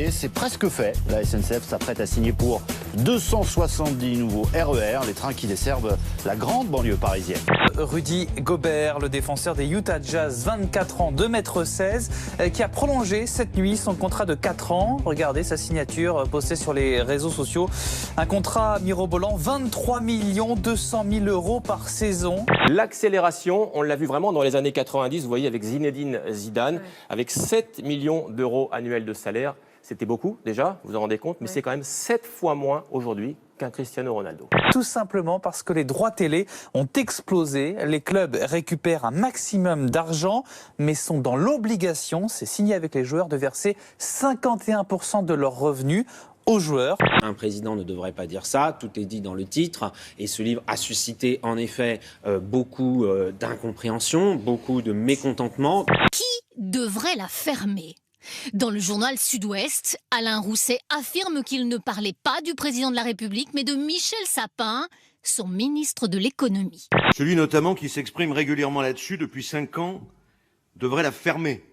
démarrer, c'est presque fait. La SNCF s'apprête à signer pour 270 nouveaux RER, les trains qui desservent la grande banlieue parisienne. Rudy Gobert, le défenseur des Utah Jazz, 24 ans, 2,16 m, qui a prolongé cette nuit son contrat de 4 ans. Regardez sa signature postée sur les réseaux sociaux. Un contrat mirobolant, 23 200 000 € par saison. L'accélération, on l'a vu vraiment dans les années 90, vous voyez, avec Zinedine Zidane, avec 7 millions d'euros annuels de salaire. C'était beaucoup déjà, vous vous en rendez compte, mais c'est quand même 7 fois moins aujourd'hui qu'un Cristiano Ronaldo. Tout simplement parce que les droits télé ont explosé. Les clubs récupèrent un maximum d'argent, mais sont dans l'obligation, c'est signé avec les joueurs, de verser 51% de leurs revenus aux joueurs. Un président ne devrait pas dire ça, tout est dit dans le titre, et ce livre a suscité en effet beaucoup d'incompréhension, beaucoup de mécontentement. Qui devrait la fermer ? Dans le journal Sud-Ouest, Alain Rousset affirme qu'il ne parlait pas du président de la République, mais de Michel Sapin, son ministre de l'économie. Celui notamment qui s'exprime régulièrement là-dessus depuis 5 ans devrait la fermer.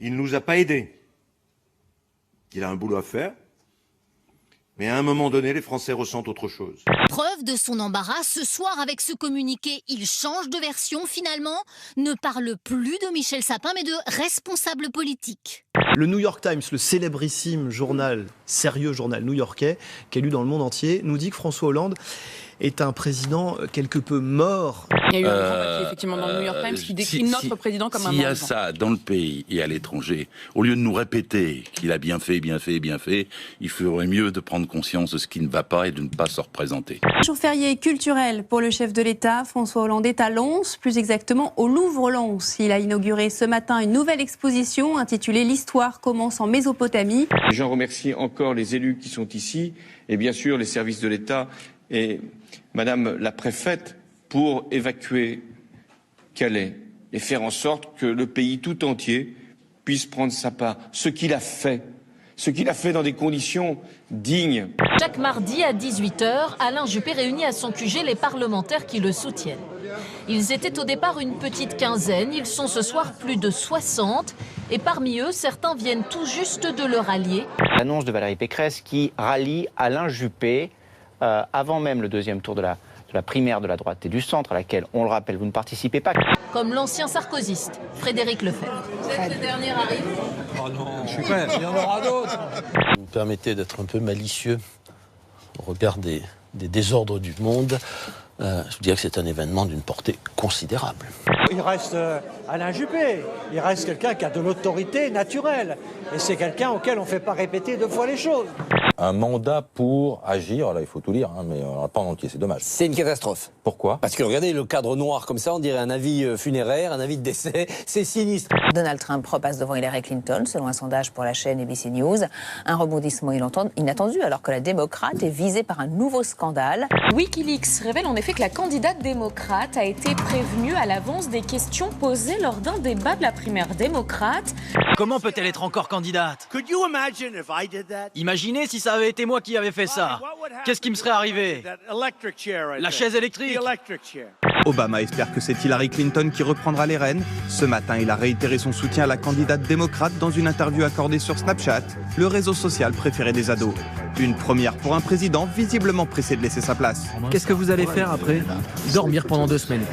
Il ne nous a pas aidés. Il a un boulot à faire, mais à un moment donné, les Français ressentent autre chose. Preuve de son embarras, ce soir avec ce communiqué, il change de version finalement, ne parle plus de Michel Sapin, mais de responsable politique. Le New York Times, le célébrissime journal, sérieux journal new-yorkais, qui est lu dans le monde entier, nous dit que François Hollande est un président quelque peu mort. Il y a eu un grand papier, effectivement, dans le New York Times qui décrit notre président comme un mort. S'il y a ça dans le pays et à l'étranger, au lieu de nous répéter qu'il a bien fait, il ferait mieux de prendre conscience de ce qui ne va pas et de ne pas se représenter. Jour férié culturel pour le chef de l'État. François Hollande est à Lens, plus exactement au Louvre-Lens. Il a inauguré ce matin une nouvelle exposition intitulée « L'histoire commence en Mésopotamie ». J'en remercie encore les élus qui sont ici et bien sûr les services de l'État et Madame la préfète pour évacuer Calais et faire en sorte que le pays tout entier puisse prendre sa part. Ce qu'il a fait dans des conditions dignes. Chaque mardi à 18h, Alain Juppé réunit à son QG les parlementaires qui le soutiennent. Ils étaient au départ une petite quinzaine, ils sont ce soir plus de 60 et parmi eux, certains viennent tout juste de le rallier. L'annonce de Valérie Pécresse qui rallie Alain Juppé avant même le deuxième tour de la primaire de la droite et du centre, à laquelle, on le rappelle, vous ne participez pas. Comme l'ancien sarkozyste, Frédéric Lefebvre. Vous êtes le dernier arrivé ? Oh non, je suis prêt, il y en aura d'autres. Vous me permettez d'être un peu malicieux au regard des désordres du monde. Je vous dirais que c'est un événement d'une portée considérable. Il reste Alain Juppé, il reste quelqu'un qui a de l'autorité naturelle. Et c'est quelqu'un auquel on ne fait pas répéter 2 fois les choses. Un mandat pour agir, là il faut tout lire, mais pas en entier, c'est dommage. C'est une catastrophe. Pourquoi ? Parce que regardez le cadre noir comme ça, on dirait un avis funéraire, un avis de décès, c'est sinistre. Donald Trump repasse devant Hillary Clinton, selon un sondage pour la chaîne ABC News. Un rebondissement inattendu alors que la démocrate est visée par un nouveau scandale. Wikileaks révèle en effet que la candidate démocrate a été prévenue à l'avance des questions posées lors d'un débat de la primaire démocrate. Comment peut-elle être encore candidate ? Imaginez si ça avait été moi qui avais fait ça. Qu'est-ce qui me serait arrivé ? La chaise électrique. Obama espère que c'est Hillary Clinton qui reprendra les rênes. Ce matin, il a réitéré son soutien à la candidate démocrate dans une interview accordée sur Snapchat, le réseau social préféré des ados. Une première pour un président visiblement pressé de laisser sa place. Qu'est-ce que vous allez faire après ? Dormir pendant 2 semaines.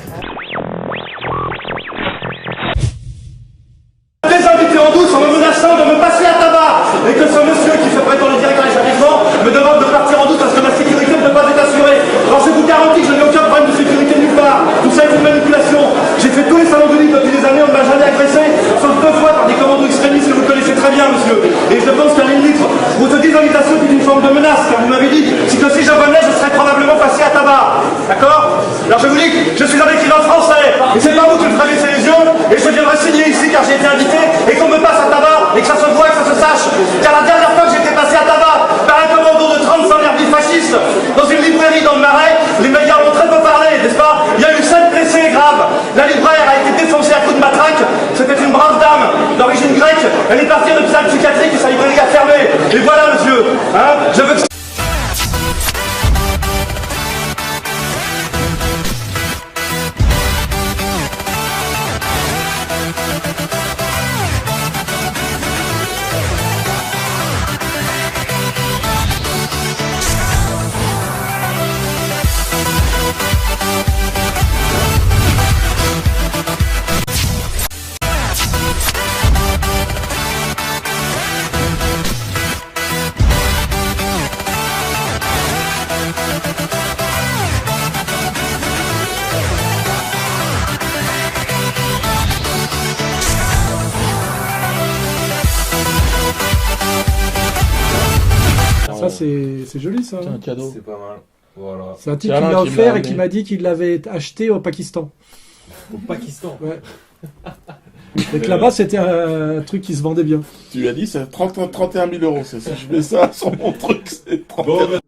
Des invités en douce en me menaçant de me passer à tabac et que ce monsieur qui se prétend le directeur des établissements me demande de partir en douce parce que ma sécurité ne peut pas être assurée. Alors je vous garantis que je n'ai aucun problème de sécurité nulle part. Tout ça est une manipulation. J'ai fait tous les salons de livres depuis des années, on ne m'a jamais agressé, sauf 2 fois par des commandos extrémistes que vous connaissez très bien, monsieur. Et je pense qu'à la limite, votre désinvitation est une forme de menace, car vous m'avez dit que si je venais, je serais probablement passé à tabac. D'accord ? Alors je vous dis que je suis un écrivain français, et c'est pas vous qui me ferez baisser les yeux, et je viendrai signer ici car j'ai été invité, et qu'on me passe à tabac, et que ça se voit et que ça se sache. Car la dernière fois que j'étais passé à tabac par un commando de 35 nervis fascistes dans une librairie dans le Marais, les médias ont très peu parlé, n'est-ce pas ? Il y a eu 7 blessés graves. La libraire a été défoncée à coups de matraque. C'était une brave dame d'origine grecque. Elle est partie en hôpital psychiatrique et sa librairie a fermé. Et voilà, monsieur. Je veux que... Ça, c'est joli, ça. C'est un hein. cadeau. C'est pas mal. Voilà. C'est un type qui me l'a offert et qui m'a dit qu'il l'avait acheté au Pakistan. Au Pakistan. Ouais. Et que là-bas, c'était un truc qui se vendait bien. Tu lui as dit, c'est 31 000 euros. Si je mets ça sur mon truc, c'est 31 000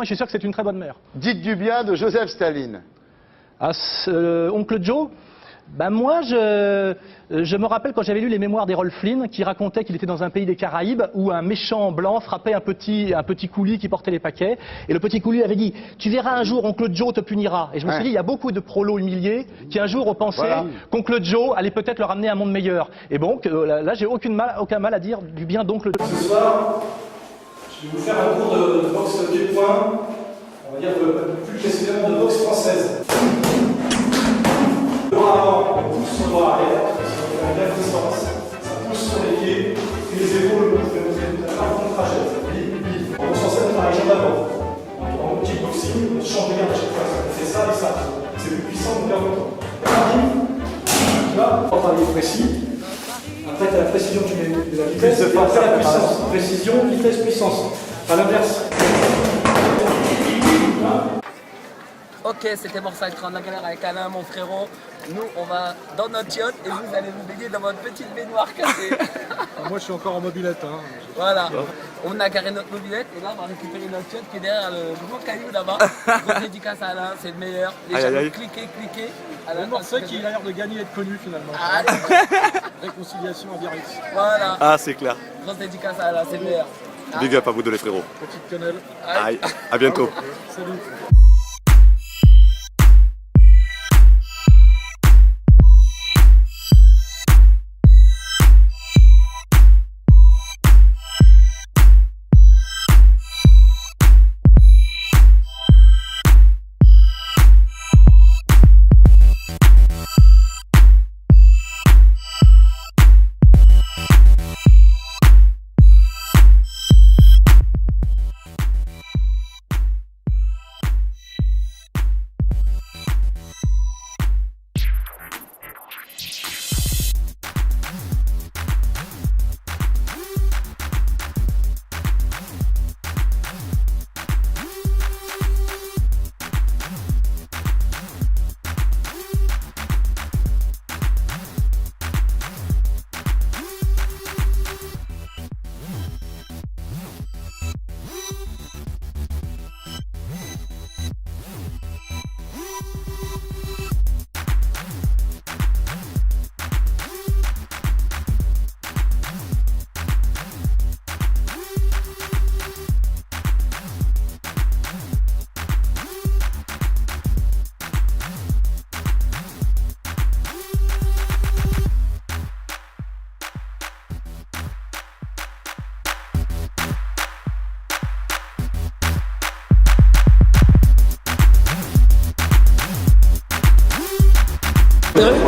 Je suis sûr que c'est une très bonne mère. Dites du bien de Joseph Staline. Ah, oncle Joe, ben moi, je me rappelle quand j'avais lu les mémoires d'Errol Flynn qui racontait qu'il était dans un pays des Caraïbes où un méchant blanc frappait un petit coulis qui portait les paquets. Et le petit coulis avait dit « Tu verras un jour, oncle Joe te punira ». Et je me suis dit, il y a beaucoup de prolos humiliés qui un jour ont pensé qu'oncle Joe allait peut-être leur amener un monde meilleur. Et donc, là, j'ai aucun mal à dire du bien d'oncle Joe. Ce soir, je vais vous faire un cours de boxe pied-point, on va dire plus précisément de boxe française. Le bras avant, on pousse sur le bras arrière, ça fait une belle distance, ça pousse sur les pieds, et les épaules, vous pouvez montrer tout à l'heure, on trajet. On se concerne par les jambes d'avant. En petit boxing, on change bien à chaque fois, on fait ça et ça. C'est plus puissant, on perd le temps. Tu vois, on travaille précis. Après, tu as la précision, tu mets de la vitesse, et après la puissance. Précision, vitesse, puissance. À l'inverse. Ok, c'était Morsa Écran de la galère avec Alain, mon frérot. Nous, on va dans notre yacht et vous allez vous baigner dans votre petite baignoire cassée. Moi, je suis encore en mobilette. Hein. Voilà. On a garé notre mobilette et là, on va récupérer notre yacht qui est derrière le gros caillou là-bas. Grosse dédicace à Alain, c'est le meilleur. Les gens cliquez. Alain, ceux qui a l'air de gagner et être connu finalement. Réconciliation à Biarritz. Voilà. Ah, c'est clair. Grosse dédicace à Alain, c'est le meilleur. Big up à vous deux les frérots. Petite quenelle. Aïe, à bientôt. Salut.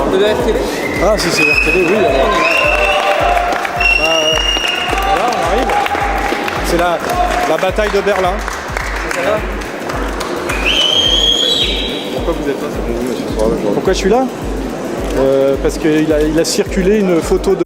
De la RTL. Ah, si c'est RTL, oui. Alors. Voilà, on arrive. C'est la bataille de Berlin. Pourquoi vous êtes là? Pourquoi je suis là? Parce qu'il a circulé une photo de...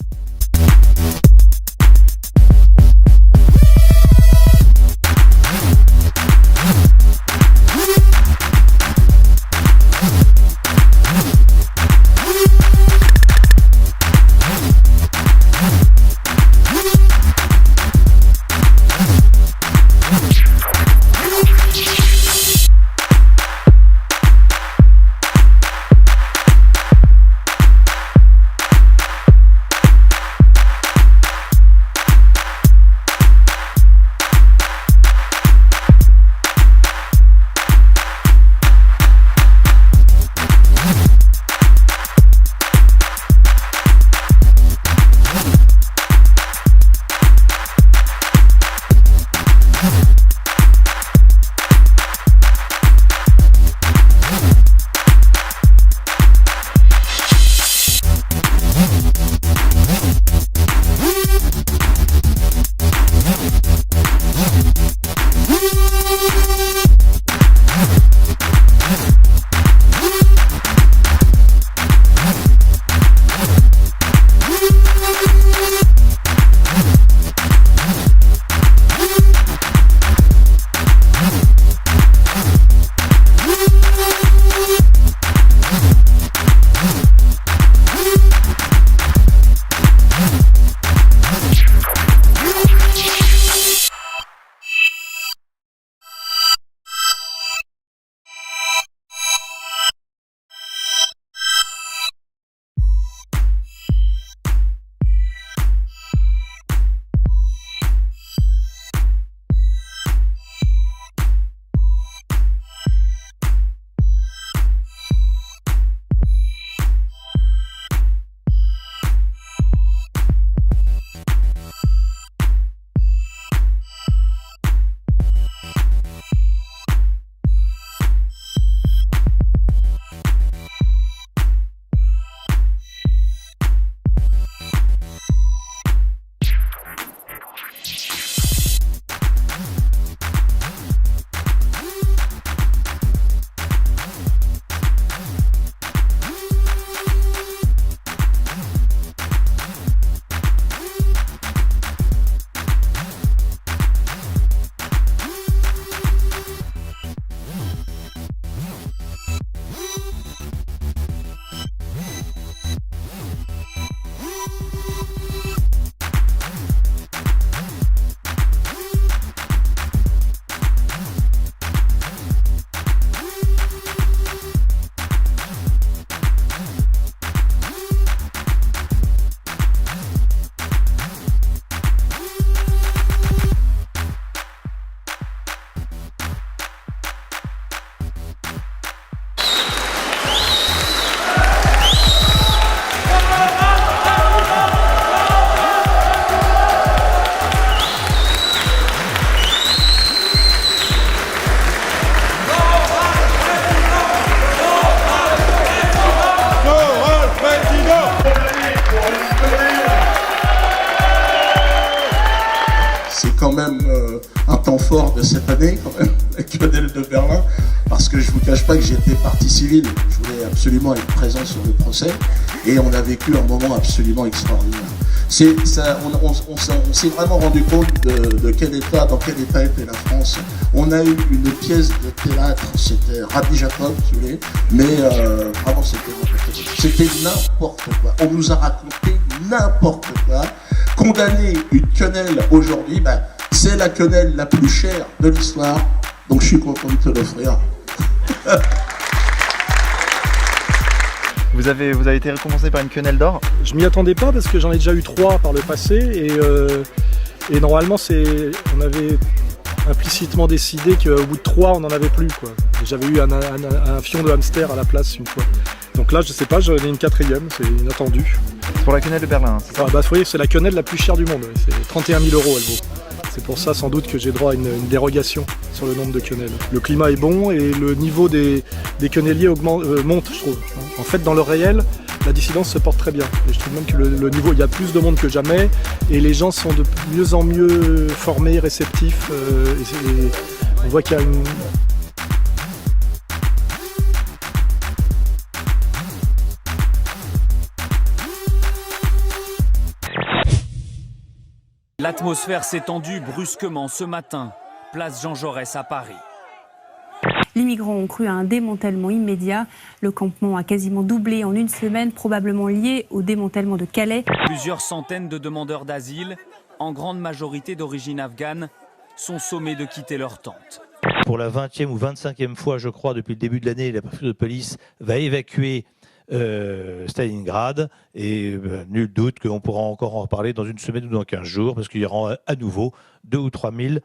quand même un temps fort de cette année, quand même, la quenelle de Berlin, parce que je ne vous cache pas que j'étais partie civile, je voulais absolument être présent sur le procès, et on a vécu un moment absolument extraordinaire. On s'est vraiment rendu compte dans quel état était la France. On a eu une pièce de théâtre, c'était Rabbi Jacob, si vous voulez, mais vraiment c'était n'importe quoi. On nous a raconté n'importe quoi. Condamner une quenelle aujourd'hui, c'est la quenelle la plus chère de l'histoire, donc je suis content de te l'offrir. Vous avez été récompensé par une quenelle d'or? Je m'y attendais pas parce que j'en ai déjà eu 3 par le passé et normalement on avait implicitement décidé qu'au bout de 3 on n'en avait plus, quoi. J'avais eu un fion de hamster à la place une fois. Donc là je sais pas, j'en ai une 4e, c'est inattendu. C'est pour la quenelle de Berlin, c'est ça? Vous voyez, c'est la quenelle la plus chère du monde, c'est 31 000 € elle vaut. C'est pour ça sans doute que j'ai droit à une dérogation sur le nombre de quenelles. Le climat est bon et le niveau des quenelliers monte, je trouve. En fait, dans le réel, la dissidence se porte très bien. Et je trouve même que le niveau, il y a plus de monde que jamais et les gens sont de mieux en mieux formés, réceptifs. Et on voit qu'il y a une... L'atmosphère s'est tendue brusquement ce matin, place Jean Jaurès à Paris. Les migrants ont cru à un démantèlement immédiat. Le campement a quasiment doublé en une semaine, probablement lié au démantèlement de Calais. Plusieurs centaines de demandeurs d'asile, en grande majorité d'origine afghane, sont sommés de quitter leur tente. Pour la 20e ou 25e fois, je crois, depuis le début de l'année, la préfecture de police va évacuer Stalingrad et nul doute qu'on pourra encore en reparler dans une semaine ou dans 15 jours parce qu'il y aura à nouveau 2 ou 3 000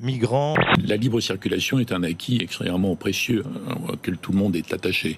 migrants. La libre circulation est un acquis extrêmement précieux auquel tout le monde est attaché.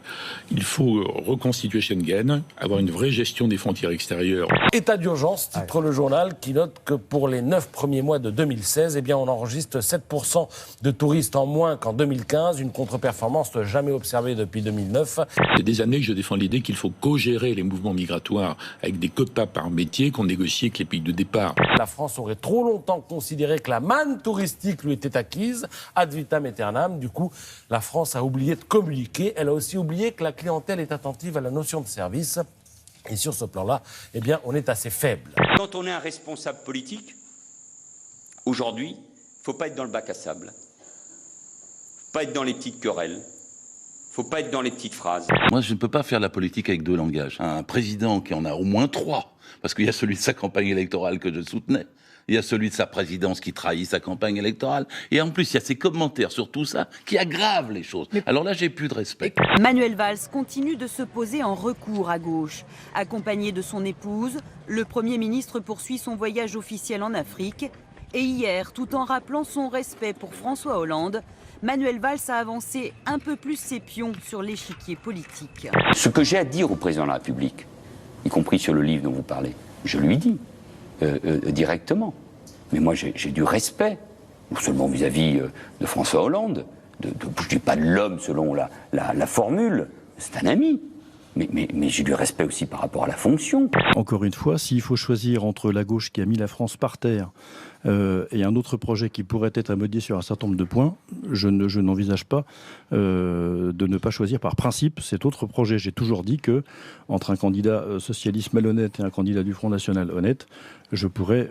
Il faut reconstituer Schengen, avoir une vraie gestion des frontières extérieures. État d'urgence, titre le journal, qui note que pour les 9 premiers mois de 2016, on enregistre 7% de touristes en moins qu'en 2015, une contre-performance jamais observée depuis 2009. C'est des années que je défends l'idée qu'il faut co-gérer les mouvements migratoires avec des quotas par métier qu'on négocie avec les pays de départ. La France aurait trop longtemps considéré que la manne touristique lui était acquise, ad vitam aeternam. Du coup, la France a oublié de communiquer. Elle a aussi oublié que la clientèle est attentive à la notion de service. Et sur ce plan-là, on est assez faible. Quand on est un responsable politique, aujourd'hui, il ne faut pas être dans le bac à sable. Il ne faut pas être dans les petites querelles. Il ne faut pas être dans les petites phrases. Moi, je ne peux pas faire la politique avec 2 langages. Un président qui en a au moins 3, parce qu'il y a celui de sa campagne électorale que je soutenais. Il y a celui de sa présidence qui trahit sa campagne électorale. Et en plus, il y a ces commentaires sur tout ça qui aggravent les choses. Alors là, j'ai plus de respect. Manuel Valls continue de se poser en recours à gauche. Accompagné de son épouse, le Premier ministre poursuit son voyage officiel en Afrique. Et hier, tout en rappelant son respect pour François Hollande, Manuel Valls a avancé un peu plus ses pions sur l'échiquier politique. Ce que j'ai à dire au président de la République, y compris sur le livre dont vous parlez, je lui dis. Directement. Mais moi, j'ai du respect, non seulement vis-à-vis de François Hollande, je ne dis pas de l'homme selon la formule, c'est un ami, mais j'ai du respect aussi par rapport à la fonction. Encore une fois, s'il faut choisir entre la gauche qui a mis la France par terre et un autre projet qui pourrait être à modifier sur un certain nombre de points, je n'envisage pas de ne pas choisir par principe cet autre projet. J'ai toujours dit que entre un candidat socialiste malhonnête et un candidat du Front National honnête, je pourrais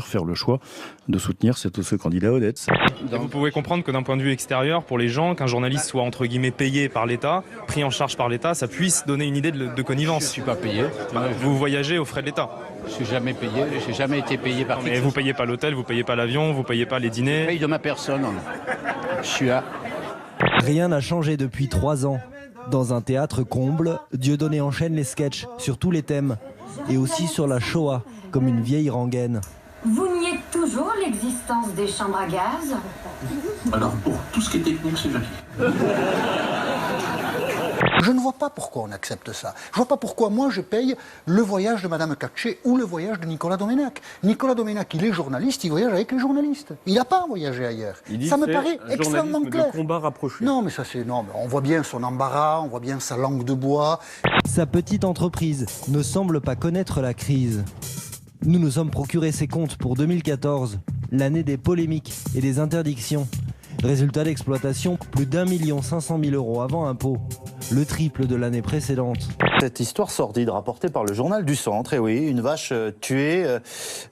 faire le choix de soutenir ce candidat honnête. Vous pouvez comprendre que d'un point de vue extérieur, pour les gens, qu'un journaliste soit entre guillemets payé par l'État, pris en charge par l'État, ça puisse donner une idée de connivence. Je ne suis pas payé. Vous voyagez aux frais de l'État. Je suis jamais payé, j'ai jamais été payé par qui. Mais vous payez pas l'hôtel, vous payez pas l'avion, vous payez pas les dîners. Je paye de ma personne. Je suis à... Rien n'a changé depuis 3 ans. Dans un théâtre comble, Dieudonné enchaîne les sketchs sur tous les thèmes et aussi sur la Shoah, comme une vieille rengaine. Vous niez toujours l'existence des chambres à gaz? Alors pour tout ce qui est technique, c'est joli. Je ne vois pas pourquoi on accepte ça. Je ne vois pas pourquoi moi je paye le voyage de Madame Cachet ou le voyage de Nicolas Doménac. Nicolas Doménac, il est journaliste, il voyage avec les journalistes. Il n'a pas voyagé ailleurs. Ça me paraît extrêmement clair. De combat rapproché. Non, mais ça c'est non. On voit bien son embarras, on voit bien sa langue de bois. Sa petite entreprise ne semble pas connaître la crise. Nous nous sommes procuré ces comptes pour 2014, l'année des polémiques et des interdictions. Résultat d'exploitation, plus d'1 500 000 € avant impôt, le triple de l'année précédente. Cette histoire sordide rapportée par le journal du Centre, et oui, une vache tuée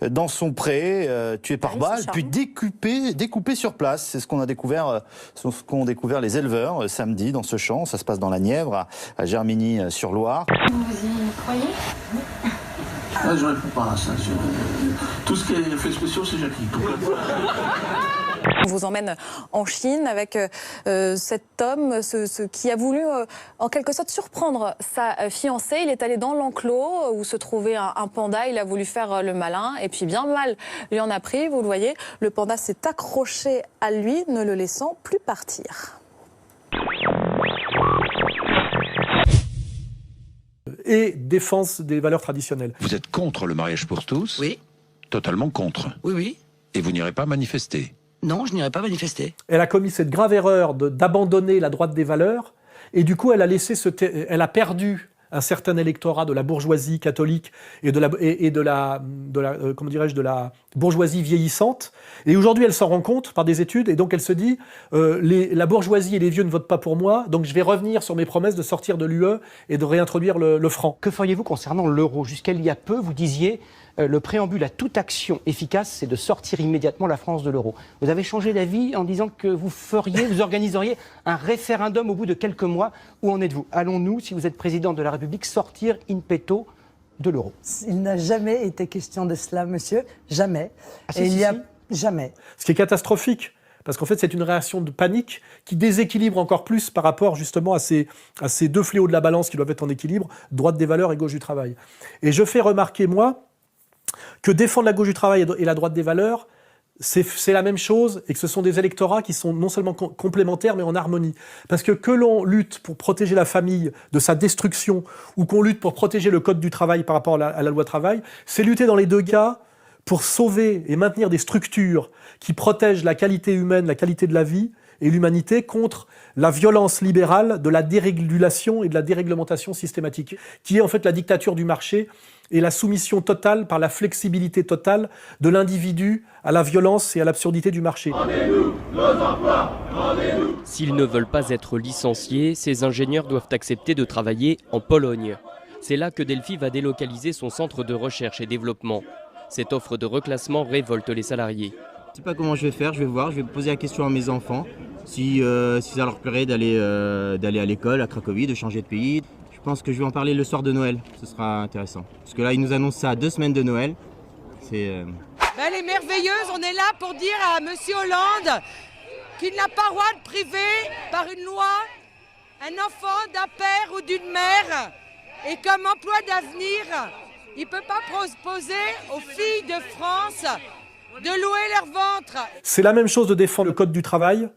dans son pré, tuée par balle, puis découpée sur place. C'est ce qu'ont découvert les éleveurs samedi dans ce champ. Ça se passe dans la Nièvre, à Germigny-sur-Loire. Vous y croyez? Ah, je réponds pas à ça. Tout ce qui est effets spéciaux, c'est Jackie. On vous emmène en Chine avec cet homme qui a voulu en quelque sorte surprendre sa fiancée. Il est allé dans l'enclos où se trouvait un panda. Il a voulu faire le malin et puis bien mal lui en a pris. Vous le voyez, le panda s'est accroché à lui, ne le laissant plus partir. Et défense des valeurs traditionnelles. Vous êtes contre le mariage pour tous? Oui. Totalement contre? Oui, oui. Et vous n'irez pas manifester? Non, je n'irai pas manifester. Elle a commis cette grave erreur d'abandonner la droite des valeurs, et du coup, elle a perdu un certain électorat de la bourgeoisie catholique et de la bourgeoisie vieillissante. Et aujourd'hui, elle s'en rend compte par des études, et donc elle se dit la bourgeoisie et les vieux ne votent pas pour moi, donc je vais revenir sur mes promesses de sortir de l'UE et de réintroduire le franc. Que feriez-vous concernant l'euro? Jusqu'à il y a peu, vous disiez le préambule à toute action efficace, c'est de sortir immédiatement la France de l'euro. Vous avez changé d'avis en disant que vous organiseriez un référendum au bout de quelques mois. Où en êtes-vous? Allons-nous, si vous êtes président de la République, sortir in petto de l'euro? Il n'a jamais été question de cela, monsieur. Jamais. Jamais. Ce qui est catastrophique. Parce qu'en fait, c'est une réaction de panique qui déséquilibre encore plus par rapport justement à ces deux fléaux de la balance qui doivent être en équilibre, droite des valeurs et gauche du travail. Et je fais remarquer, moi, que défendre la gauche du travail et la droite des valeurs, c'est la même chose, et que ce sont des électorats qui sont non seulement complémentaires, mais en harmonie. Parce que l'on lutte pour protéger la famille de sa destruction, ou qu'on lutte pour protéger le code du travail par rapport à la loi travail, c'est lutter dans les deux cas pour sauver et maintenir des structures qui protègent la qualité humaine, la qualité de la vie et l'humanité contre la violence libérale de la dérégulation et de la déréglementation systématique, qui est en fait la dictature du marché et la soumission totale par la flexibilité totale de l'individu à la violence et à l'absurdité du marché. Rendez-nous nos emplois, rendez-nous. S'ils ne veulent pas être licenciés, ces ingénieurs doivent accepter de travailler en Pologne. C'est là que Delphi va délocaliser son centre de recherche et développement. Cette offre de reclassement révolte les salariés. Je ne sais pas comment je vais faire, je vais voir, je vais poser la question à mes enfants, si ça leur plairait d'aller à l'école à Cracovie, de changer de pays. Je pense que je vais en parler le soir de Noël, ce sera intéressant. Parce que là, ils nous annoncent ça à 2 semaines de Noël. Elle est merveilleuse, on est là pour dire à M. Hollande qu'il n'a pas le droit de priver par une loi un enfant d'un père ou d'une mère et comme emploi d'avenir, il ne peut pas proposer aux filles de France de louer leur ventre. C'est la même chose de défendre le code du travail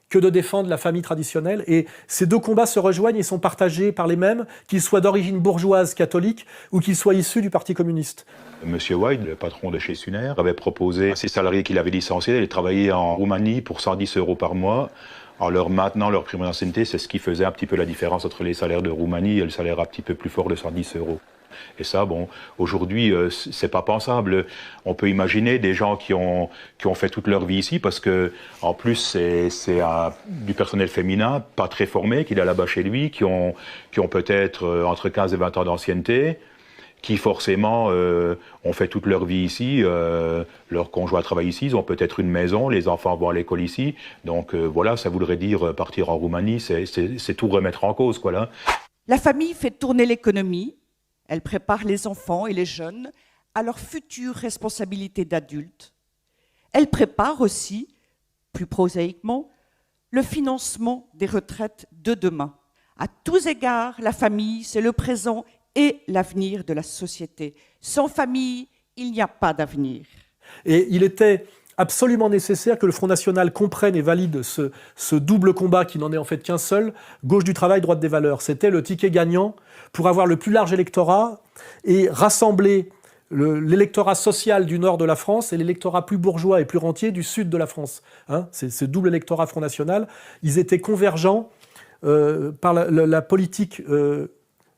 que de défendre la famille traditionnelle. Et ces deux combats se rejoignent et sont partagés par les mêmes, qu'ils soient d'origine bourgeoise catholique ou qu'ils soient issus du Parti communiste. Monsieur White, le patron de chez Suner, avait proposé à ses salariés qu'il avait licenciés d'aller travailler en Roumanie pour 110 € par mois. Alors maintenant, leur prime d'ancienneté, c'est ce qui faisait un petit peu la différence entre les salaires de Roumanie et le salaire un petit peu plus fort de 110 €. Et ça, bon, aujourd'hui, c'est pas pensable. On peut imaginer des gens qui ont fait toute leur vie ici, parce que, en plus, c'est du personnel féminin, pas très formé, qu'il a là-bas chez lui, qui ont peut-être entre 15 et 20 ans d'ancienneté, qui forcément ont fait toute leur vie ici, leur conjoint travaille ici, ils ont peut-être une maison, les enfants vont à l'école ici. Donc voilà, ça voudrait dire partir en Roumanie, c'est tout remettre en cause, quoi, là. La famille fait tourner l'économie. Elle prépare les enfants et les jeunes à leur future responsabilité d'adultes. Elle prépare aussi, plus prosaïquement, le financement des retraites de demain. À tous égards, la famille, c'est le présent et l'avenir de la société. Sans famille, il n'y a pas d'avenir. Et il était absolument nécessaire que le Front National comprenne et valide ce double combat qui n'en est en fait qu'un seul, gauche du travail, droite des valeurs. C'était le ticket gagnant pour avoir le plus large électorat et rassembler l'électorat social du nord de la France et l'électorat plus bourgeois et plus rentier du sud de la France. C'est ce double électorat Front National. Ils étaient convergents par la politique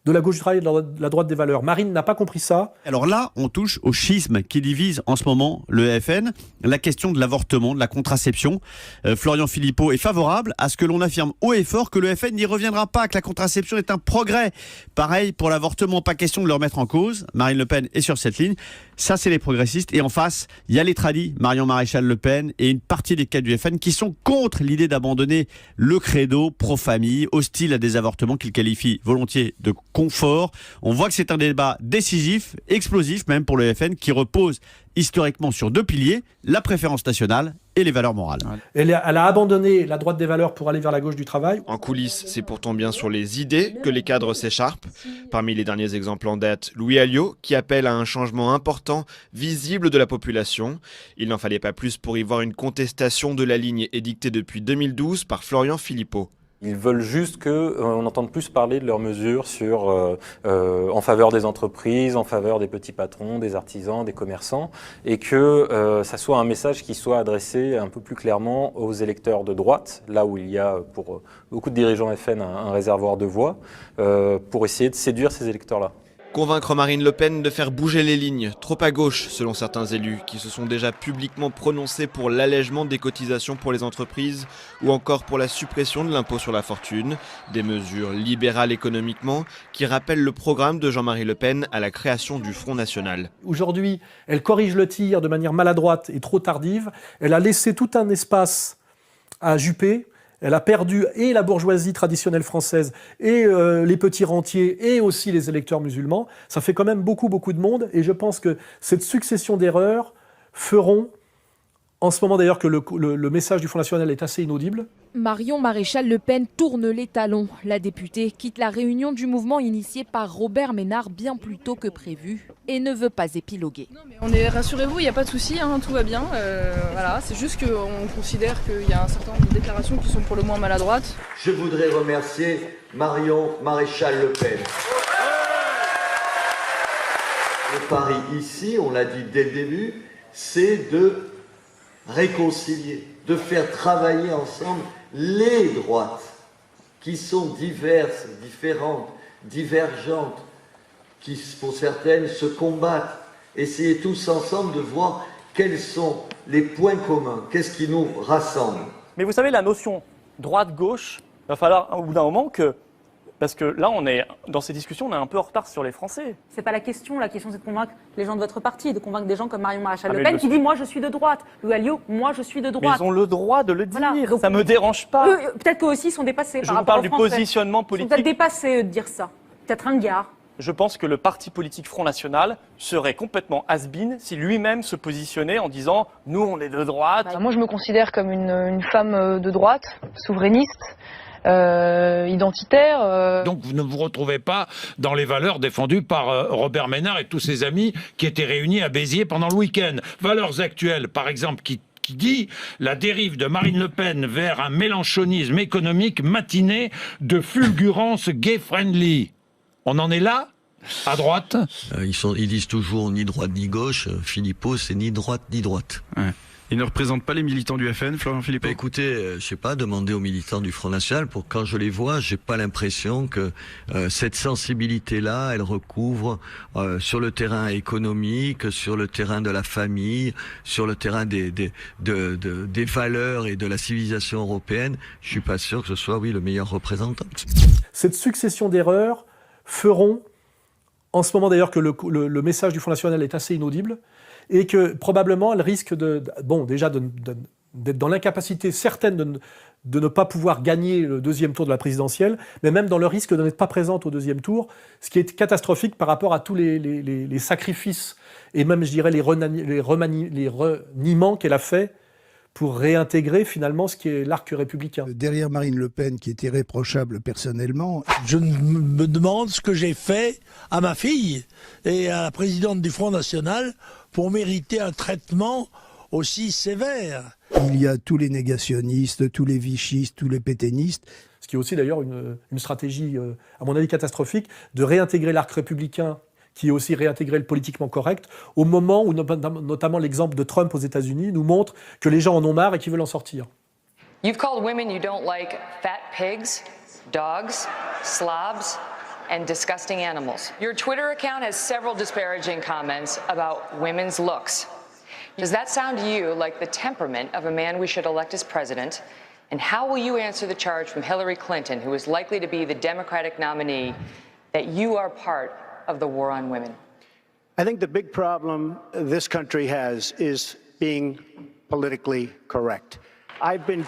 de la gauche du travail et de la droite des valeurs. Marine n'a pas compris ça. Alors là, on touche au schisme qui divise en ce moment le FN, la question de l'avortement, de la contraception. Florian Philippot est favorable à ce que l'on affirme haut et fort que le FN n'y reviendra pas, que la contraception est un progrès. Pareil pour l'avortement, pas question de le remettre en cause. Marine Le Pen est sur cette ligne. Ça, c'est les progressistes. Et en face, il y a les tradis, Marion Maréchal Le Pen et une partie des cadres du FN qui sont contre l'idée d'abandonner le credo pro-famille, hostile à des avortements qu'ils qualifient volontiers de confort. On voit que c'est un débat décisif, explosif même pour le FN, qui repose historiquement sur 2 piliers, la préférence nationale et les valeurs morales. Elle a abandonné la droite des valeurs pour aller vers la gauche du travail. En coulisses, c'est pourtant bien sur les idées que les cadres s'écharpent. Parmi les derniers exemples en date, Louis Alliot, qui appelle à un changement important, visible de la population. Il n'en fallait pas plus pour y voir une contestation de la ligne édictée depuis 2012 par Florian Philippot. Ils veulent juste qu'on entende plus parler de leurs mesures en faveur des entreprises, en faveur des petits patrons, des artisans, des commerçants, et que ça soit un message qui soit adressé un peu plus clairement aux électeurs de droite, là où il y a pour beaucoup de dirigeants FN un réservoir de voix, pour essayer de séduire ces électeurs-là. Convaincre Marine Le Pen de faire bouger les lignes, trop à gauche selon certains élus qui se sont déjà publiquement prononcés pour l'allègement des cotisations pour les entreprises ou encore pour la suppression de l'impôt sur la fortune, des mesures libérales économiquement qui rappellent le programme de Jean-Marie Le Pen à la création du Front National. Aujourd'hui, elle corrige le tir de manière maladroite et trop tardive. Elle a laissé tout un espace à Juppé. Elle a perdu et la bourgeoisie traditionnelle française et les petits rentiers et aussi les électeurs musulmans. Ça fait quand même beaucoup de monde et je pense que cette succession d'erreurs feront, en ce moment d'ailleurs que le message du Front National est assez inaudible. Marion Maréchal Le Pen tourne les talons. La députée quitte la réunion du mouvement initié par Robert Ménard bien plus tôt que prévu et ne veut pas épiloguer. Rassurez-vous, il n'y a pas de souci, tout va bien. Voilà, c'est juste qu'on considère qu'il y a un certain nombre de déclarations qui sont pour le moins maladroites. Je voudrais remercier Marion Maréchal Le Pen. Le pari ici, on l'a dit dès le début, c'est de réconcilier, de faire travailler ensemble les droites qui sont diverses, différentes, divergentes, qui pour certaines se combattent. Essayez tous ensemble de voir quels sont les points communs, qu'est-ce qui nous rassemble. Mais vous savez, la notion droite-gauche, il va falloir au bout d'un moment que... Parce que là, dans ces discussions, on est un peu en retard sur les Français. C'est pas la question c'est de convaincre les gens de votre parti, de convaincre des gens comme Marion Maréchal Le Pen qui dit « moi je suis de droite », Louis Alliot « moi je suis de droite ». Mais ils ont le droit de le dire, donc, ça me dérange pas. Peut-être qu'eux aussi sont dépassés Je par vous rapport parle aux du Français. positionnement politique. Ils sont peut-être dépassés de dire ça, peut-être ringards. Je pense que le parti politique Front National serait complètement has-been si lui-même se positionnait en disant « nous on est de droite ». Moi je me considère comme une femme de droite, souverainiste. Identitaire. Donc vous ne vous retrouvez pas dans les valeurs défendues par Robert Ménard et tous ses amis qui étaient réunis à Béziers pendant le week-end. Valeurs actuelles, par exemple, qui dit la dérive de Marine Le Pen vers un mélenchonisme économique matiné de fulgurance gay-friendly. On en est là ? À droite ? Ils disent toujours ni droite ni gauche. Philippot, c'est ni droite ni droite. Ouais. Il ne représente pas les militants du FN, Florian Philippot ? Écoutez, je sais pas, demandez aux militants du Front National. Quand je les vois, j'ai pas l'impression que cette sensibilité-là, elle recouvre sur le terrain économique, sur le terrain de la famille, sur le terrain des valeurs et de la civilisation européenne. Je suis pas sûr que ce soit, le meilleur représentant. Cette succession d'erreurs feront, en ce moment d'ailleurs que le message du Front National est assez inaudible, et que probablement elle risque d'être dans l'incapacité certaine de ne pas pouvoir gagner le deuxième tour de la présidentielle, mais même dans le risque de n'être pas présente au deuxième tour, ce qui est catastrophique par rapport à tous les sacrifices et même, je dirais, les reniements qu'elle a fait pour réintégrer finalement ce qui est l'arc républicain. Derrière Marine Le Pen, qui est irréprochable personnellement, je me demande ce que j'ai fait à ma fille et à la présidente du Front National pour mériter un traitement aussi sévère. Il y a tous les négationnistes, tous les vichistes, tous les pétainistes. Ce qui est aussi d'ailleurs une stratégie, à mon avis, catastrophique, de réintégrer l'arc républicain, qui est aussi réintégrer le politiquement correct, au moment où notamment l'exemple de Trump aux États-Unis nous montre que les gens en ont marre et qu'ils veulent en sortir. You've called women you don't like fat pigs, dogs, slobs, and disgusting animals. Your Twitter account has several disparaging comments about women's looks. Does that sound to you like the temperament of a man we should elect as president? And how will you answer the charge from Hillary Clinton, who is likely to be the Democratic nominee, that you are part of the war on women? I think the big problem this country has is being politically correct. I've been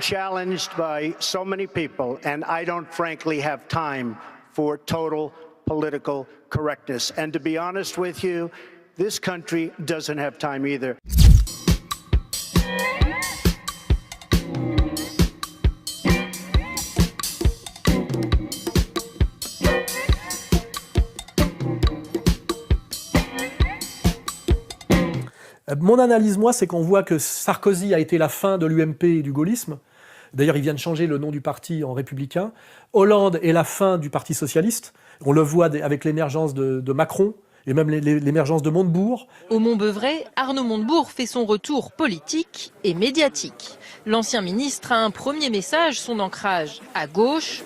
challenged by so many people, and I don't frankly have time for total political correctness. And to be honest with you, this country doesn't have time either. Mon analyse, moi, c'est qu'on voit que Sarkozy a été la fin de l'UMP et du gaullisme. D'ailleurs, il vient de changer le nom du parti en républicain. Hollande est la fin du Parti socialiste. On le voit avec l'émergence de Macron et même l'émergence de Montebourg. Au Montbeuvray, Arnaud Montebourg fait son retour politique et médiatique. L'ancien ministre a un premier message, son ancrage à gauche.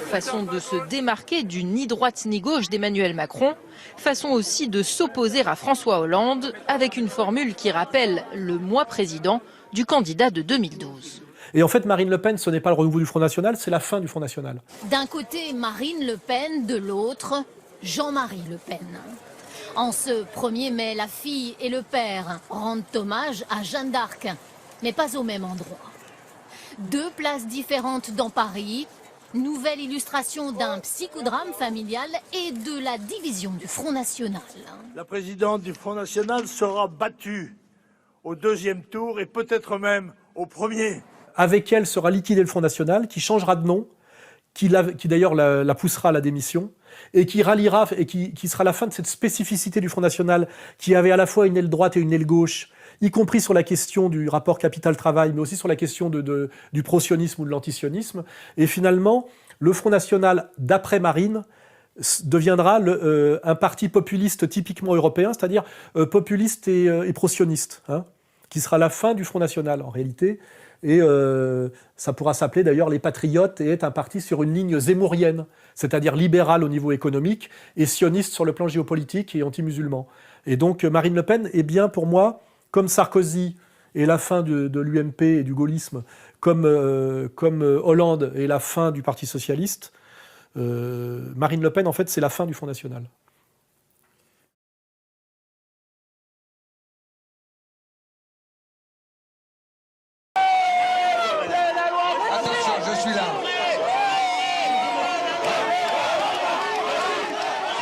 Façon de se démarquer du ni droite ni gauche d'Emmanuel Macron. Façon aussi de s'opposer à François Hollande avec une formule qui rappelle le moi président du candidat de 2012. Et en fait, Marine Le Pen, ce n'est pas le renouveau du Front National, c'est la fin du Front National. D'un côté, Marine Le Pen, de l'autre, Jean-Marie Le Pen. En ce 1er mai, la fille et le père rendent hommage à Jeanne d'Arc, mais pas au même endroit. 2 places différentes dans Paris, nouvelle illustration d'un psychodrame familial et de la division du Front National. La présidente du Front National sera battue au 2e tour et peut-être même au 1er. Avec elle sera liquidé le Front National, qui changera de nom, qui d'ailleurs la poussera à la démission, et qui ralliera, et qui sera la fin de cette spécificité du Front National, qui avait à la fois une aile droite et une aile gauche, y compris sur la question du rapport capital-travail, mais aussi sur la question du pro-sionisme ou de l'antisionisme. Et finalement, le Front National, d'après Marine, deviendra un parti populiste typiquement européen, c'est-à-dire populiste et pro-sioniste, hein, qui sera la fin du Front National en réalité. Et ça pourra s'appeler d'ailleurs les Patriotes et être un parti sur une ligne zémourienne, c'est-à-dire libéral au niveau économique et sioniste sur le plan géopolitique et anti-musulman. Et donc Marine Le Pen est bien pour moi, comme Sarkozy est la fin de l'UMP et du gaullisme, comme Hollande est la fin du Parti socialiste, Marine Le Pen en fait c'est la fin du Front National.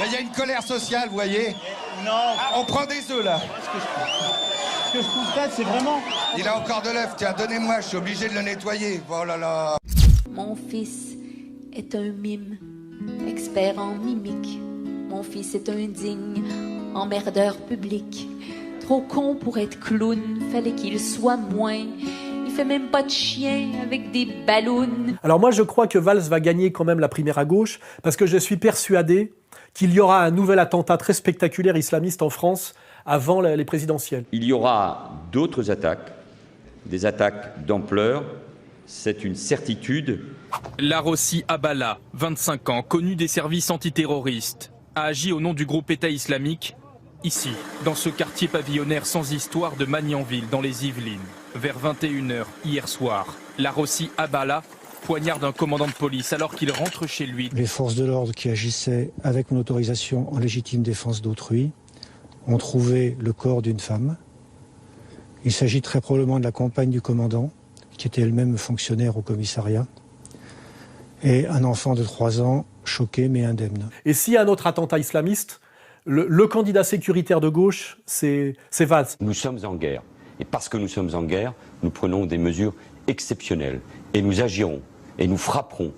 Il y a une colère sociale, vous voyez. Non. On prend des œufs, là. Ce que je constate, c'est vraiment... Il a encore de l'œuf, tiens, donnez-moi, je suis obligé de le nettoyer. Oh là là. Mon fils est un mime, expert en mimique. Mon fils est un digne emmerdeur public. Trop con pour être clown, fallait qu'il soit moins. Il fait même pas de chien avec des ballons. Alors moi, je crois que Valls va gagner quand même la primaire à gauche, parce que je suis persuadé qu'il y aura un nouvel attentat très spectaculaire islamiste en France avant les présidentielles. Il y aura d'autres attaques, des attaques d'ampleur, c'est une certitude. Larossi Abala, 25 ans, connu des services antiterroristes, a agi au nom du groupe État islamique, ici, dans ce quartier pavillonnaire sans histoire de Magnanville, dans les Yvelines. Vers 21h hier soir, Larossi Abala poignarde un commandant de police alors qu'il rentre chez lui. Les forces de l'ordre qui agissaient avec mon autorisation en légitime défense d'autrui ont trouvé le corps d'une femme. Il s'agit très probablement de la compagne du commandant, qui était elle-même fonctionnaire au commissariat, et un enfant de 3 ans, choqué mais indemne. Et s'il y a un autre attentat islamiste, le candidat sécuritaire de gauche, c'est Valls. Nous sommes en guerre. Et parce que nous sommes en guerre, nous prenons des mesures exceptionnelles. Et nous agirons, et nous frapperons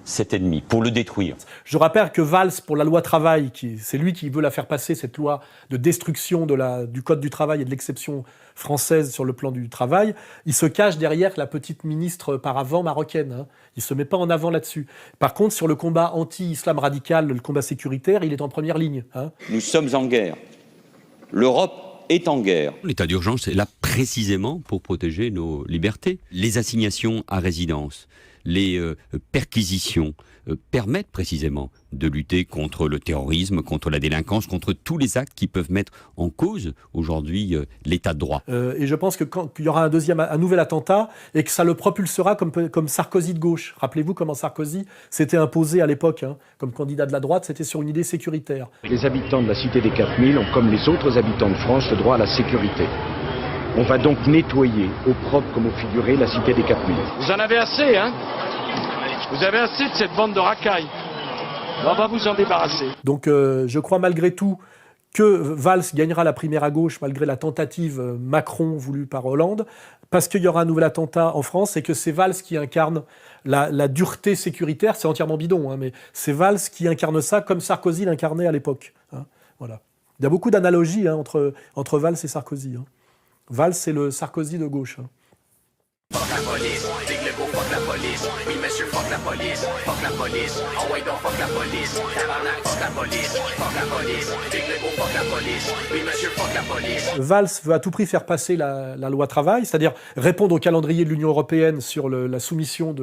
cet ennemi pour le détruire. Je rappelle que Valls, pour la loi travail, c'est lui qui veut la faire passer, cette loi de destruction du Code du travail et de l'exception française sur le plan du travail, il se cache derrière la petite ministre par avant marocaine. Hein. Il ne se met pas en avant là-dessus. Par contre, sur le combat anti-islam radical, le combat sécuritaire, il est en première ligne. Hein. Nous sommes en guerre. L'Europe est en guerre. L'état d'urgence est la précisément pour protéger nos libertés. Les assignations à résidence, les perquisitions permettent précisément de lutter contre le terrorisme, contre la délinquance, contre tous les actes qui peuvent mettre en cause aujourd'hui l'état de droit. Et je pense que quand il y aura un nouvel attentat et que ça le propulsera comme Sarkozy de gauche. Rappelez-vous comment Sarkozy s'était imposé à l'époque comme candidat de la droite, c'était sur une idée sécuritaire. Les habitants de la cité des 4000 ont, comme les autres habitants de France, le droit à la sécurité. On va donc nettoyer, au propre comme au figuré, la cité des 4000. Vous en avez assez, hein? Vous avez assez de cette bande de racailles. On va vous en débarrasser. Donc je crois malgré tout que Valls gagnera la primaire à gauche malgré la tentative Macron voulue par Hollande, parce qu'il y aura un nouvel attentat en France et que c'est Valls qui incarne la dureté sécuritaire. C'est entièrement bidon, mais c'est Valls qui incarne ça comme Sarkozy l'incarnait à l'époque. Voilà. Il y a beaucoup d'analogies entre Valls et Sarkozy. Valls, c'est le Sarkozy de gauche. Fuck la police, big le beau fuck la police. Oui monsieur fuck la police, fuck la police. Oh ouais donc fuck la police, tabarnak fuck la police, fuck la police, big le beau fuck la police. Oui monsieur fuck la police. Valls veut à tout prix faire passer la loi travail, c'est-à-dire répondre au calendrier de l'Union européenne sur la soumission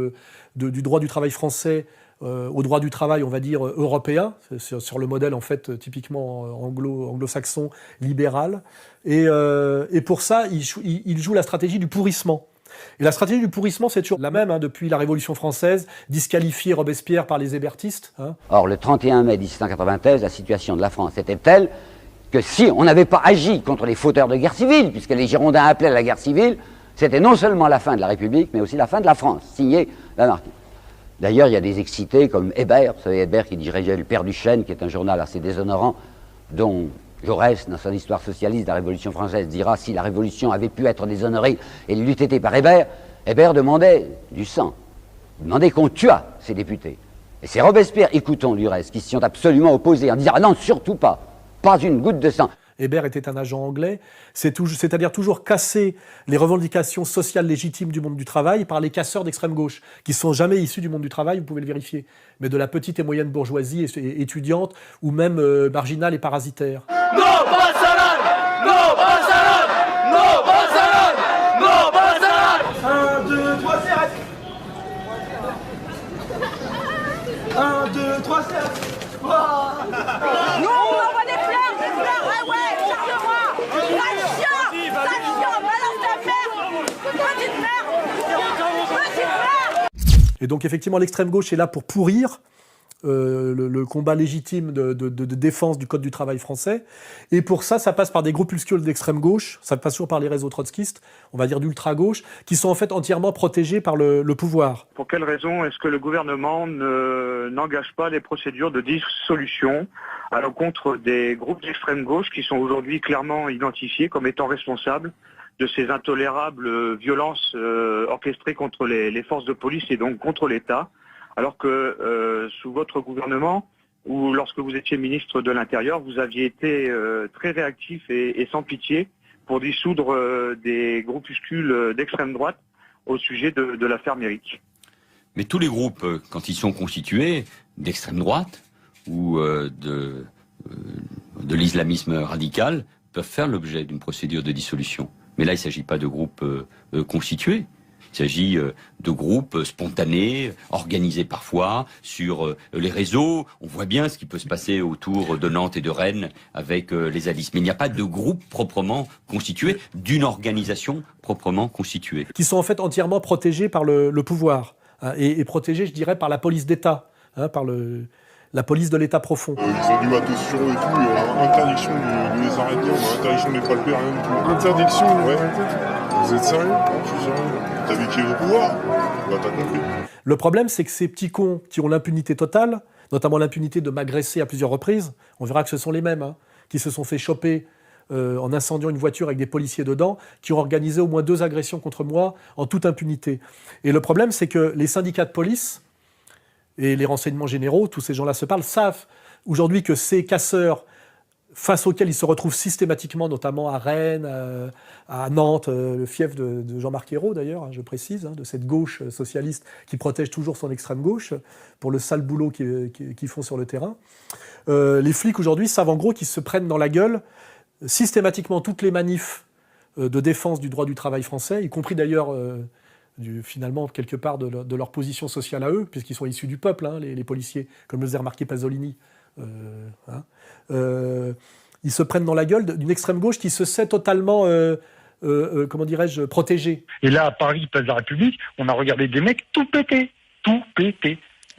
du droit du travail français au droit du travail, on va dire, européen, sur le modèle en fait typiquement anglo-saxon, libéral. Et pour ça, il joue la stratégie du pourrissement. Et la stratégie du pourrissement, c'est toujours la même depuis la Révolution française, disqualifier Robespierre par les hébertistes. Or, le 31 mai 1793, la situation de la France était telle que si on n'avait pas agi contre les fauteurs de guerre civile, puisque les Girondins appelaient à la guerre civile, c'était non seulement la fin de la République, mais aussi la fin de la France, signé Lamartine. D'ailleurs, il y a des excités comme Hébert, vous savez, Hébert qui dirigeait le Père Duchesne, qui est un journal assez déshonorant, dont Jaurès, dans son histoire socialiste de la Révolution française, dira si la Révolution avait pu être déshonorée et l'eût été par Hébert, Hébert demandait du sang. Il demandait qu'on tuât ses députés. Et c'est Robespierre, écoutons du reste, qui s'y sont absolument opposés en disant ah non, surtout pas une goutte de sang. Hébert était un agent anglais, c'est-à-dire toujours casser les revendications sociales légitimes du monde du travail par les casseurs d'extrême gauche, qui ne sont jamais issus du monde du travail, vous pouvez le vérifier, mais de la petite et moyenne bourgeoisie étudiante ou même marginale et parasitaire. No Barcelone! No Barcelone! No Barcelone! No Barcelone! 1, 2, 3, c'est arrête. 1, 2, 3, c'est arrête. Nous, on envoie des fleurs, ouais, charge-moi! Sale balance ta merde! Petite merde! Et donc effectivement, l'extrême gauche est là pour pourrir le combat légitime de défense du Code du travail français. Et pour ça, ça passe par des groupuscules d'extrême gauche, ça passe toujours par les réseaux trotskistes, on va dire d'ultra-gauche, qui sont en fait entièrement protégés par le pouvoir. Pour quelle raison est-ce que le gouvernement n'engage pas les procédures de dissolution à l'encontre des groupes d'extrême gauche qui sont aujourd'hui clairement identifiés comme étant responsables de ces intolérables violences orchestrées contre les forces de police et donc contre l'État, alors que sous votre gouvernement, ou lorsque vous étiez ministre de l'Intérieur, vous aviez été très réactif et sans pitié pour dissoudre des groupuscules d'extrême droite au sujet de l'affaire Méric. Mais tous les groupes, quand ils sont constitués d'extrême droite ou de l'islamisme radical, peuvent faire l'objet d'une procédure de dissolution. Mais là, il ne s'agit pas de groupes constitués. Il s'agit de groupes spontanés, organisés parfois sur les réseaux. On voit bien ce qui peut se passer autour de Nantes et de Rennes avec les zadistes. Mais il n'y a pas de groupe proprement constitué, d'une organisation proprement constituée. Qui sont en fait entièrement protégés par le pouvoir, et protégés, je dirais, par la police d'État, par la police de l'État profond. Ils ont du matos sur eux et tout, interdiction de les arrêter, interdiction de les palper, rien du tout. Interdiction, ouais. Vous êtes sérieux? Non, je suis sérieux. T'as vu qui est au pouvoir? Bah t'as compris. Le problème, c'est que ces petits cons qui ont l'impunité totale, notamment l'impunité de m'agresser à plusieurs reprises, on verra que ce sont les mêmes, qui se sont fait choper en incendiant une voiture avec des policiers dedans, qui ont organisé au moins 2 agressions contre moi en toute impunité. Et le problème, c'est que les syndicats de police et les renseignements généraux, tous ces gens-là se parlent, savent aujourd'hui que ces casseurs, face auxquels ils se retrouvent systématiquement, notamment à Rennes, à Nantes, le fief de Jean-Marc Ayrault d'ailleurs, je précise, de cette gauche socialiste qui protège toujours son extrême gauche pour le sale boulot qu'ils font sur le terrain. Les flics aujourd'hui savent en gros qu'ils se prennent dans la gueule systématiquement toutes les manifs de défense du droit du travail français, y compris d'ailleurs finalement quelque part de leur position sociale à eux, puisqu'ils sont issus du peuple, hein, les policiers, comme le faisait remarquer Pasolini. Ils se prennent dans la gueule d'une extrême gauche qui se sait totalement, comment dirais-je, protégée. Et là, à Paris, place de la République, on a regardé des mecs tout pétés.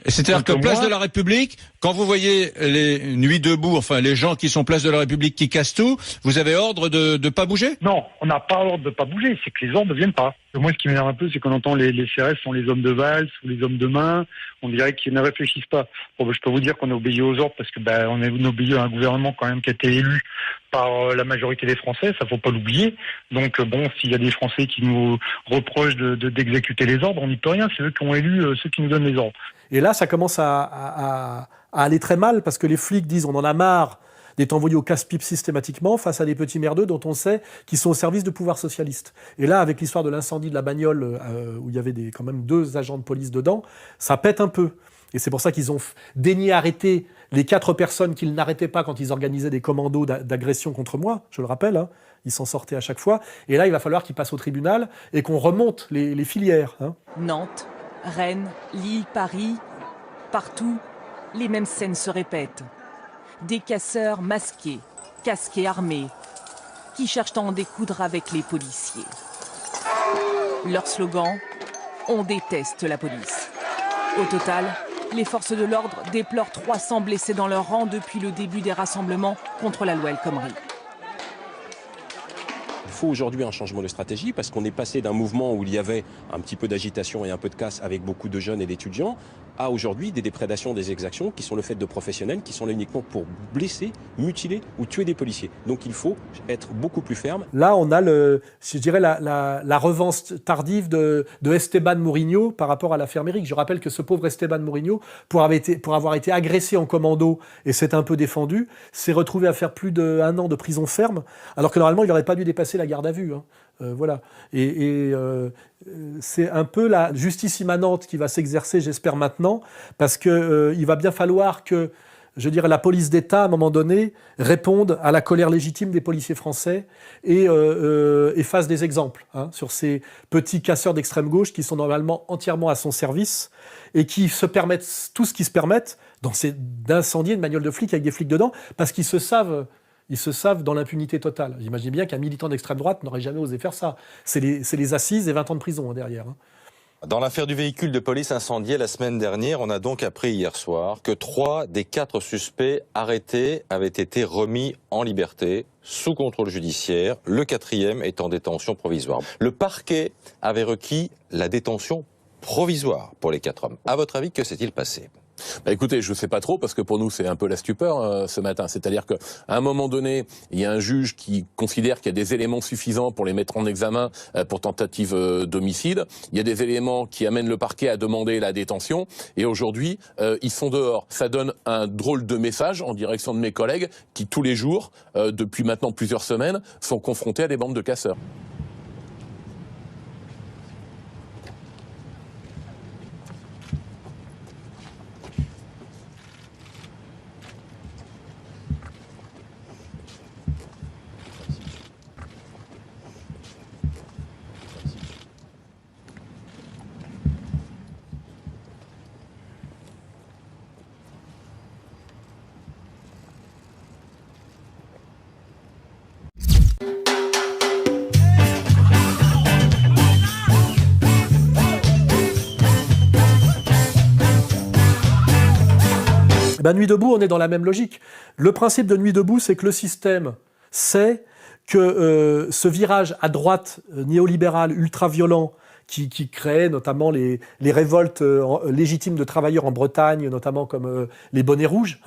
C'est-à-dire que place de la République, quand vous voyez les Nuits debout, enfin les gens qui sont place de la République qui cassent tout, vous avez ordre de pas bouger? Non, on n'a pas ordre de pas bouger, c'est que les ordres ne viennent pas. Moi, ce qui m'énerve un peu, c'est qu'on entend les CRS sont les hommes de valse ou les hommes de main. On dirait qu'ils ne réfléchissent pas. Bon, je peux vous dire qu'on obéit aux ordres parce que on obéit à un gouvernement quand même qui a été élu par la majorité des Français, ça faut pas l'oublier. Donc s'il y a des Français qui nous reprochent d'exécuter les ordres, on n'y peut rien. C'est eux qui ont élu ceux qui nous donnent les ordres. Et là, ça commence à aller très mal parce que les flics disent on en a marre d'être envoyés au casse-pipe systématiquement face à des petits merdeux dont on sait qu'ils sont au service de pouvoir socialiste. Et là, avec l'histoire de l'incendie de la bagnole où il y avait quand même 2 agents de police dedans, ça pète un peu. Et c'est pour ça qu'ils ont daigné arrêter les 4 personnes qu'ils n'arrêtaient pas quand ils organisaient des commandos d'agression contre moi, je le rappelle, hein, ils s'en sortaient à chaque fois. Et là, il va falloir qu'ils passent au tribunal et qu'on remonte les filières. Hein. Nantes, Rennes, Lille, Paris, partout, les mêmes scènes se répètent. Des casseurs masqués, casqués armés, qui cherchent à en découdre avec les policiers. Leur slogan, on déteste la police. Au total, les forces de l'ordre déplorent 300 blessés dans leur rang depuis le début des rassemblements contre la loi El Khomri. Il faut aujourd'hui un changement de stratégie parce qu'on est passé d'un mouvement où il y avait un petit peu d'agitation et un peu de casse avec beaucoup de jeunes et d'étudiants à aujourd'hui des déprédations, des exactions qui sont le fait de professionnels qui sont là uniquement pour blesser, mutiler ou tuer des policiers. Donc il faut être beaucoup plus ferme. Là, on a je dirais la revanche tardive de Esteban Mourinho par rapport à l'affaire Méric. Je rappelle que ce pauvre Esteban Mourinho, pour avoir été agressé en commando et s'est un peu défendu, s'est retrouvé à faire plus d'1 an de prison ferme, alors que normalement, il n'aurait pas dû dépasser la garde à vue. Hein. Voilà. Et c'est un peu la justice immanente qui va s'exercer, j'espère maintenant, parce que il va bien falloir que, je dirais, la police d'État, à un moment donné, réponde à la colère légitime des policiers français et fasse des exemples sur ces petits casseurs d'extrême gauche qui sont normalement entièrement à son service et qui se permettent tout ce qu'ils se permettent d'incendier une bagnole de flics avec des flics dedans, parce qu'ils se savent dans l'impunité totale. J'imaginez bien qu'un militant d'extrême droite n'aurait jamais osé faire ça. C'est les assises et 20 ans de prison derrière. Dans l'affaire du véhicule de police incendié la semaine dernière, on a donc appris hier soir que 3 des 4 suspects arrêtés avaient été remis en liberté, sous contrôle judiciaire. Le 4e est en détention provisoire. Le parquet avait requis la détention provisoire pour les 4 hommes. À votre avis, que s'est-il passé ? Écoutez, je ne sais pas trop parce que pour nous c'est un peu la stupeur ce matin. C'est-à-dire qu'à un moment donné, il y a un juge qui considère qu'il y a des éléments suffisants pour les mettre en examen pour tentative d'homicide. Il y a des éléments qui amènent le parquet à demander la détention et aujourd'hui ils sont dehors. Ça donne un drôle de message en direction de mes collègues qui tous les jours, depuis maintenant plusieurs semaines, sont confrontés à des bandes de casseurs. Nuit debout, on est dans la même logique. Le principe de Nuit debout, c'est que le système sait que ce virage à droite néolibéral ultra-violent qui crée notamment les révoltes légitimes de travailleurs en Bretagne, notamment comme les bonnets rouges,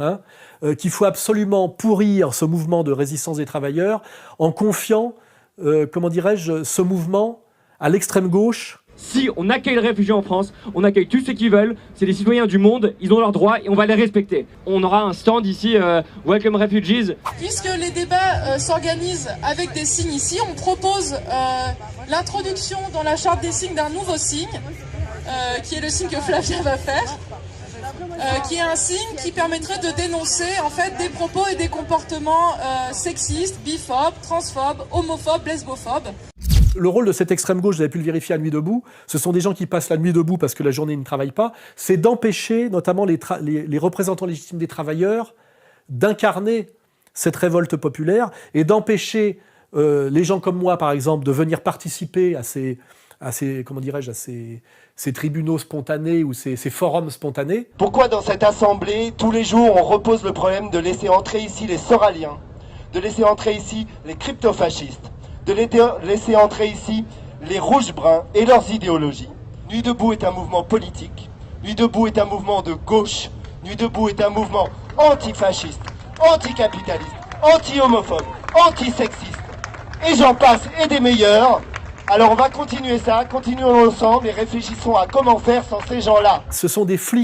qu'il faut absolument pourrir ce mouvement de résistance des travailleurs en confiant, ce mouvement à l'extrême gauche. Si on accueille les réfugiés en France, on accueille tous ceux qui veulent, c'est des citoyens du monde, ils ont leurs droits et on va les respecter. On aura un stand ici, Welcome Refugees. Puisque les débats s'organisent avec des signes ici, on propose l'introduction dans la charte des signes d'un nouveau signe, qui est le signe que Flavia va faire. qui est un signe qui permettrait de dénoncer en fait des propos et des comportements sexistes, biphobes, transphobes, homophobes, lesbophobes. Le rôle de cette extrême gauche, vous avez pu le vérifier à Nuit debout, ce sont des gens qui passent la nuit debout parce que la journée ils ne travaillent pas, c'est d'empêcher notamment les représentants légitimes des travailleurs d'incarner cette révolte populaire et d'empêcher les gens comme moi, par exemple, de venir participer à ces tribunaux spontanés ou ces forums spontanés. Pourquoi dans cette assemblée, tous les jours, on repose le problème de laisser entrer ici les soraliens, de laisser entrer ici les cryptofascistes, de laisser entrer ici les rouges-bruns et leurs idéologies. Nuit debout est un mouvement politique, Nuit debout est un mouvement de gauche, Nuit debout est un mouvement antifasciste, anticapitaliste, anti-homophobe, antisexiste, et j'en passe, et des meilleurs. Alors on va continuer ça, continuons ensemble et réfléchissons à comment faire sans ces gens-là. Ce sont des flics